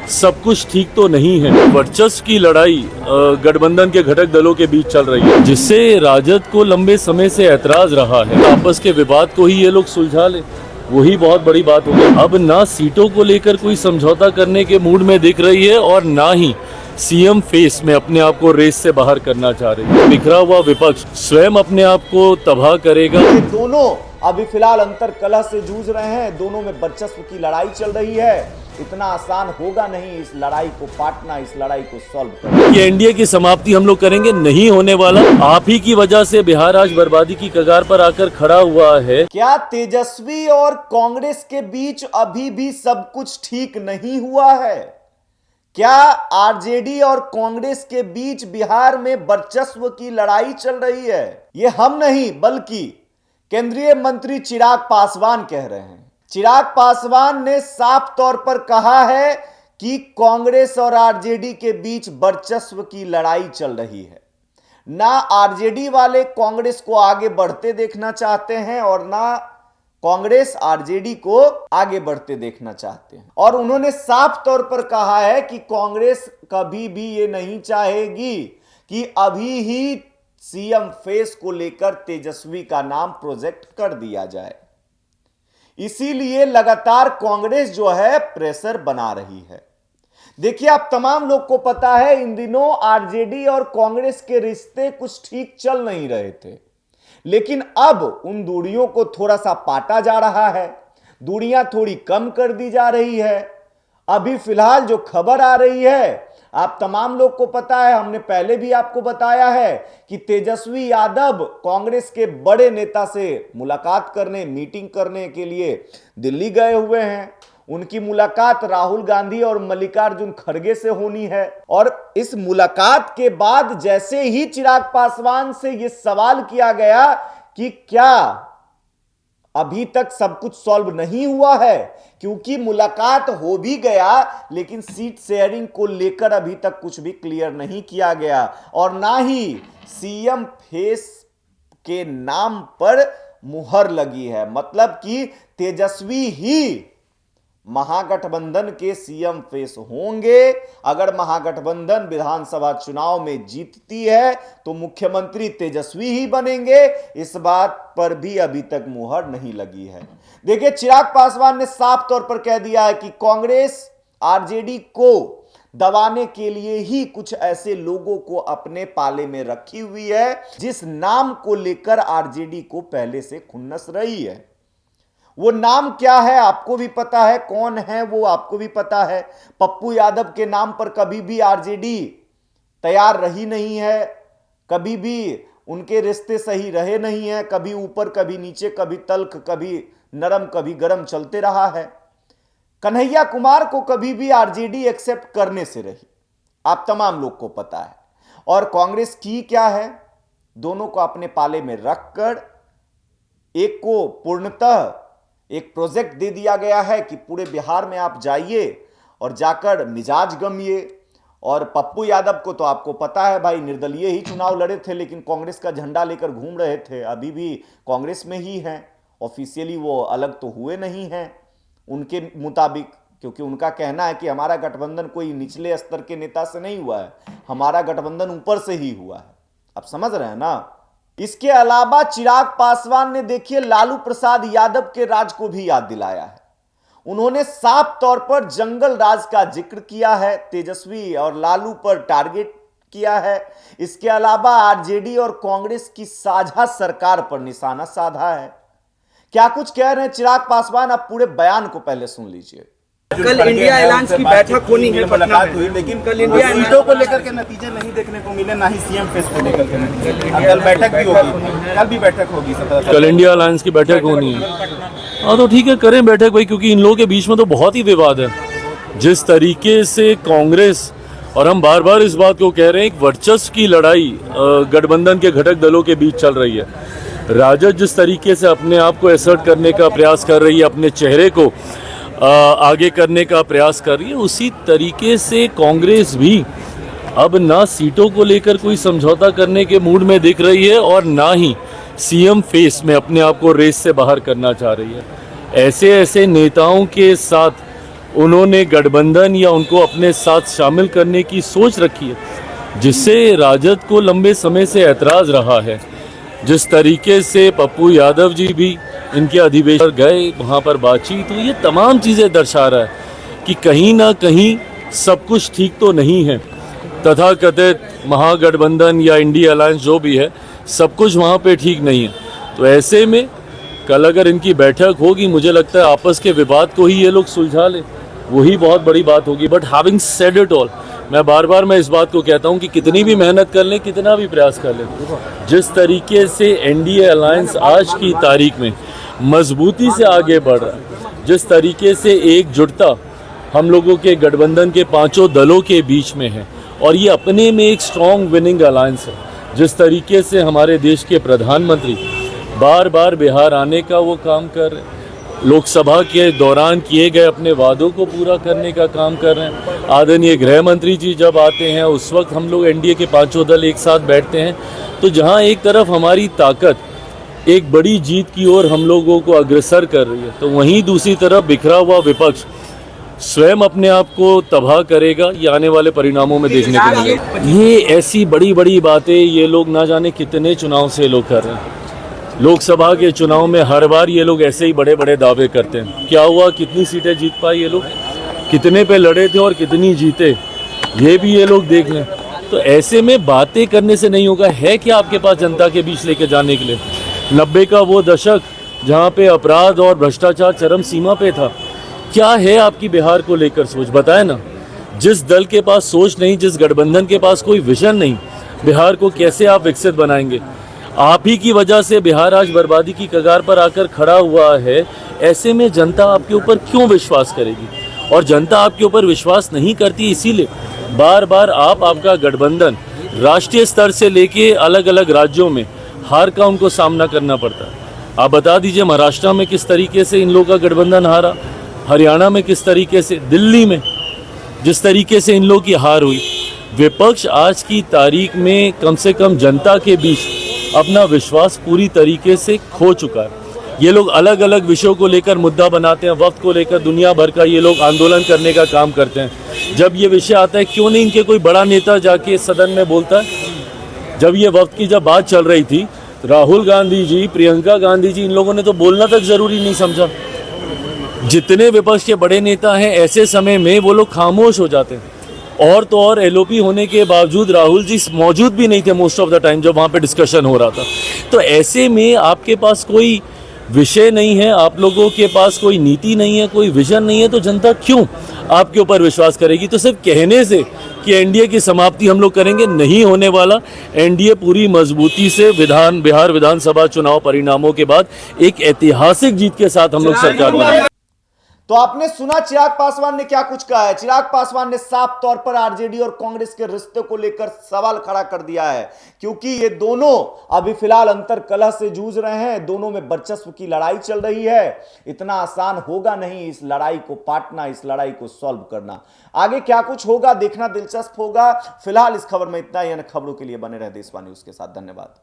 सब कुछ ठीक तो नहीं है। वर्चस्व की लड़ाई गठबंधन के घटक दलों के बीच चल रही है, जिससे राजद को लंबे समय से ऐतराज रहा है। आपस के विवाद को ही ये लोग सुलझा ले, वही बहुत बड़ी बात हो गई। अब ना सीटों को लेकर कोई समझौता करने के मूड में दिख रही है और ना ही सीएम फेस में अपने आप को रेस से बाहर करना चाह रही है। बिखरा हुआ विपक्ष स्वयं अपने आप को तबाह करेगा। ये दोनों अभी फिलहाल अंतर कलह से जूझ रहे हैं, दोनों में वर्चस्व की लड़ाई चल रही है। इतना आसान होगा नहीं इस लड़ाई को पाटना, इस लड़ाई को सॉल्व करना। ये एनडीए की समाप्ति हम लोग करेंगे, नहीं होने वाला। आप ही की वजह से बिहार आज बर्बादी की कगार पर आकर खड़ा हुआ है। क्या तेजस्वी और कांग्रेस के बीच अभी भी सब कुछ ठीक नहीं हुआ है? क्या आरजेडी और कांग्रेस के बीच बिहार में वर्चस्व की लड़ाई चल रही है? ये हम नहीं बल्कि केंद्रीय मंत्री चिराग पासवान कह रहे हैं। चिराग पासवान ने साफ तौर पर कहा है कि कांग्रेस और आरजेडी के बीच वर्चस्व की लड़ाई चल रही है। ना आरजेडी वाले कांग्रेस को आगे बढ़ते देखना चाहते हैं और ना कांग्रेस आरजेडी को आगे बढ़ते देखना चाहते हैं। और उन्होंने साफ तौर पर कहा है कि कांग्रेस कभी भी ये नहीं चाहेगी कि अभी ही सीएम फेस को लेकर तेजस्वी का नाम प्रोजेक्ट कर दिया जाए। इसीलिए लगातार कांग्रेस जो है प्रेशर बना रही है। देखिए, आप तमाम लोग को पता है इन दिनों आरजेडी और कांग्रेस के रिश्ते कुछ ठीक चल नहीं रहे थे, लेकिन अब उन दूरियों को थोड़ा सा पाटा जा रहा है, दूरियां थोड़ी कम कर दी जा रही है। अभी फिलहाल जो खबर आ रही है, आप तमाम लोग को पता है, हमने पहले भी आपको बताया है कि तेजस्वी यादव कांग्रेस के बड़े नेता से मुलाकात करने, मीटिंग करने के लिए दिल्ली गए हुए हैं। उनकी मुलाकात राहुल गांधी और मल्लिकार्जुन खड़गे से होनी है। और इस मुलाकात के बाद जैसे ही चिराग पासवान से यह सवाल किया गया कि क्या अभी तक सब कुछ सॉल्व नहीं हुआ है, क्योंकि मुलाकात हो भी गया लेकिन सीट शेयरिंग को लेकर अभी तक कुछ भी क्लियर नहीं किया गया और ना ही सीएम फेस के नाम पर मुहर लगी है। मतलब कि तेजस्वी ही महागठबंधन के सीएम फेस होंगे। अगर महागठबंधन विधानसभा चुनाव में जीतती है तो मुख्यमंत्री तेजस्वी ही बनेंगे। इस बात पर भी अभी तक मुहर नहीं लगी है। देखिए, चिराग पासवान ने साफ तौर पर कह दिया है कि कांग्रेस आरजेडी को दबाने के लिए ही कुछ ऐसे लोगों को अपने पाले में रखी हुई है जिस नाम को लेकर आरजेडी को पहले से खुन्नस रही है। वो नाम क्या है आपको भी पता है, कौन है वो आपको भी पता है। पप्पू यादव के नाम पर कभी भी आरजेडी तैयार रही नहीं है, कभी भी उनके रिश्ते सही रहे नहीं है, कभी ऊपर कभी नीचे, कभी तल्ख, कभी नरम कभी गरम चलते रहा है। कन्हैया कुमार को कभी भी आरजेडी एक्सेप्ट करने से रही, आप तमाम लोग को पता है। और कांग्रेस की क्या है, दोनों को अपने पाले में रखकर एक को पूर्णतः एक प्रोजेक्ट दे दिया गया है कि पूरे बिहार में आप जाइए और जाकर मिजाज गमिए। और पप्पू यादव को तो आपको पता है भाई, निर्दलीय ही चुनाव लड़े थे लेकिन कांग्रेस का झंडा लेकर घूम रहे थे, अभी भी कांग्रेस में ही हैं। ऑफिशियली वो अलग तो हुए नहीं हैं उनके मुताबिक, क्योंकि उनका कहना है कि हमारा गठबंधन कोई निचले स्तर के नेता से नहीं हुआ है, हमारा गठबंधन ऊपर से ही हुआ है। आप समझ रहे हैं ना। इसके अलावा चिराग पासवान ने देखिए लालू प्रसाद यादव के राज को भी याद दिलाया है। उन्होंने साफ तौर पर जंगल राज का जिक्र किया है, तेजस्वी और लालू पर टारगेट किया है। इसके अलावा आरजेडी और कांग्रेस की साझा सरकार पर निशाना साधा है। क्या कुछ कह रहे हैं चिराग पासवान, आप पूरे बयान को पहले सुन लीजिए। कल इंडिया अलायंस की बैठक होनी है, मुलाकात हुई, लेकिन कल इंडिया सीटों को लेकर के नतीजे नहीं देखने को मिले, ना ही सीएम फेस को लेकर के नतीजे। कल बैठक भी होगी, कल भी बैठक होगी, कल इंडिया अलायंस की बैठक होनी है। हाँ तो ठीक है, करें बैठक भाई, क्योंकि इन लोगों के बीच में तो बहुत ही विवाद है। जिस तरीके से कांग्रेस, और हम बार बार इस बात को कह रहे हैं, एक वर्चस्व की लड़ाई गठबंधन के घटक दलों के बीच चल रही है। राजद जिस तरीके से अपने आप को एसर्ट करने का प्रयास कर रही है, अपने चेहरे को आगे करने का प्रयास कर रही है, उसी तरीके से कांग्रेस भी अब ना सीटों को लेकर कोई समझौता करने के मूड में दिख रही है और ना ही सीएम फेस में अपने आप को रेस से बाहर करना चाह रही है। ऐसे ऐसे नेताओं के साथ उन्होंने गठबंधन या उनको अपने साथ शामिल करने की सोच रखी है, जिससे राजद को लंबे समय से ऐतराज़ रहा है। जिस तरीके से पप्पू यादव जी भी इनके अधिवेशन गए, वहाँ पर बातचीत हुई, ये तमाम चीज़ें दर्शा रहा है कि कहीं ना कहीं सब कुछ ठीक तो नहीं है। तथाकथित महागठबंधन या इंडिया अलायंस जो भी है, सब कुछ वहाँ पे ठीक नहीं है। तो ऐसे में कल अगर इनकी बैठक होगी, मुझे लगता है आपस के विवाद को ही ये लोग सुलझा लें, वही बहुत बड़ी बात होगी। But having said it all, मैं बार बार इस बात को कहता हूँ कि कितनी भी मेहनत कर लें, कितना भी प्रयास कर लें, जिस तरीके से एनडीए अलायंस आज की तारीख में मजबूती से आगे बढ़ रहा है, जिस तरीके से एकजुटता हम लोगों के गठबंधन के पांचों दलों के बीच में है, और ये अपने में एक स्ट्रॉन्ग विनिंग अलायंस है। जिस तरीके से हमारे देश के प्रधानमंत्री बार बार बिहार आने का वो काम कर रहे हैं, लोकसभा के दौरान किए गए अपने वादों को पूरा करने का काम कर रहे हैं। आदरणीय गृह मंत्री जी जब आते हैं, उस वक्त हम लोग एनडीए के पांचों दल एक साथ बैठते हैं। तो जहां एक तरफ हमारी ताकत एक बड़ी जीत की ओर हम लोगों को अग्रसर कर रही है, तो वहीं दूसरी तरफ बिखरा हुआ विपक्ष स्वयं अपने आप को तबाह करेगा। ये आने वाले परिणामों में देखने को मिलेगा। ये ऐसी बड़ी बड़ी बातें ये लोग ना जाने कितने चुनाव से लोग कर रहे हैं। लोकसभा के चुनाव में हर बार ये लोग ऐसे ही बड़े बड़े दावे करते हैं। क्या हुआ, कितनी सीटें जीत पाए ये लोग, कितने पे लड़े थे और कितनी जीते, ये भी ये लोग देख लें। तो ऐसे में बातें करने से नहीं होगा। है क्या आपके पास जनता के बीच लेके जाने के लिए? 90 का वो दशक जहाँ पे अपराध और भ्रष्टाचार चरम सीमा पे था, क्या है आपकी बिहार को लेकर सोच? बताए ना। जिस दल के पास सोच नहीं, जिस गठबंधन के पास कोई विजन नहीं, बिहार को कैसे आप विकसित बनाएंगे? आप ही की वजह से बिहार आज बर्बादी की कगार पर आकर खड़ा हुआ है। ऐसे में जनता आपके ऊपर क्यों विश्वास करेगी? और जनता आपके ऊपर विश्वास नहीं करती, इसीलिए बार बार आपका गठबंधन राष्ट्रीय स्तर से लेके अलग अलग राज्यों में हार का उनको सामना करना पड़ता है। आप बता दीजिए, महाराष्ट्र में किस तरीके से इन लोगों का गठबंधन हारा, हरियाणा में किस तरीके से, दिल्ली में जिस तरीके से इन लोगों की हार हुई। विपक्ष आज की तारीख में कम से कम जनता के बीच अपना विश्वास पूरी तरीके से खो चुका है। ये लोग अलग अलग विषयों को लेकर मुद्दा बनाते हैं, वक्त को लेकर दुनिया भर का ये लोग आंदोलन करने का काम करते हैं। जब ये विषय आता है, क्यों नहीं इनके कोई बड़ा नेता जाके सदन में बोलता है? जब ये वक्त की जब बात चल रही थी, राहुल गांधी जी, प्रियंका गांधी जी, इन लोगों ने तो बोलना तक जरूरी नहीं समझा। जितने विपक्ष के बड़े नेता हैं, ऐसे समय में वो लोग खामोश हो जाते हैं। और तो और एलओपी होने के बावजूद राहुल जी मौजूद भी नहीं थे मोस्ट ऑफ द टाइम जब वहाँ पे डिस्कशन हो रहा था। तो ऐसे में आपके पास कोई विषय नहीं है, आप लोगों के पास कोई नीति नहीं है, कोई विजन नहीं है, तो जनता क्यों आपके ऊपर विश्वास करेगी? तो सिर्फ कहने से कि एनडीए की समाप्ति हम लोग करेंगे, नहीं होने वाला। एनडीए पूरी मजबूती से बिहार विधानसभा चुनाव परिणामों के बाद एक ऐतिहासिक जीत के साथ हम लोग सरकार बनाएंगे। तो आपने सुना चिराग पासवान ने क्या कुछ कहा है। चिराग पासवान ने साफ तौर पर आरजेडी और कांग्रेस के रिश्ते को लेकर सवाल खड़ा कर दिया है, क्योंकि ये दोनों अभी फिलहाल अंतर कलह से जूझ रहे हैं, दोनों में वर्चस्व की लड़ाई चल रही है। इतना आसान होगा नहीं इस लड़ाई को पाटना, इस लड़ाई को सॉल्व करना। आगे क्या कुछ होगा देखना दिलचस्प होगा। फिलहाल इस खबर में इतना ही। खबरों के लिए बने रहे देशवाणी न्यूज के साथ। धन्यवाद।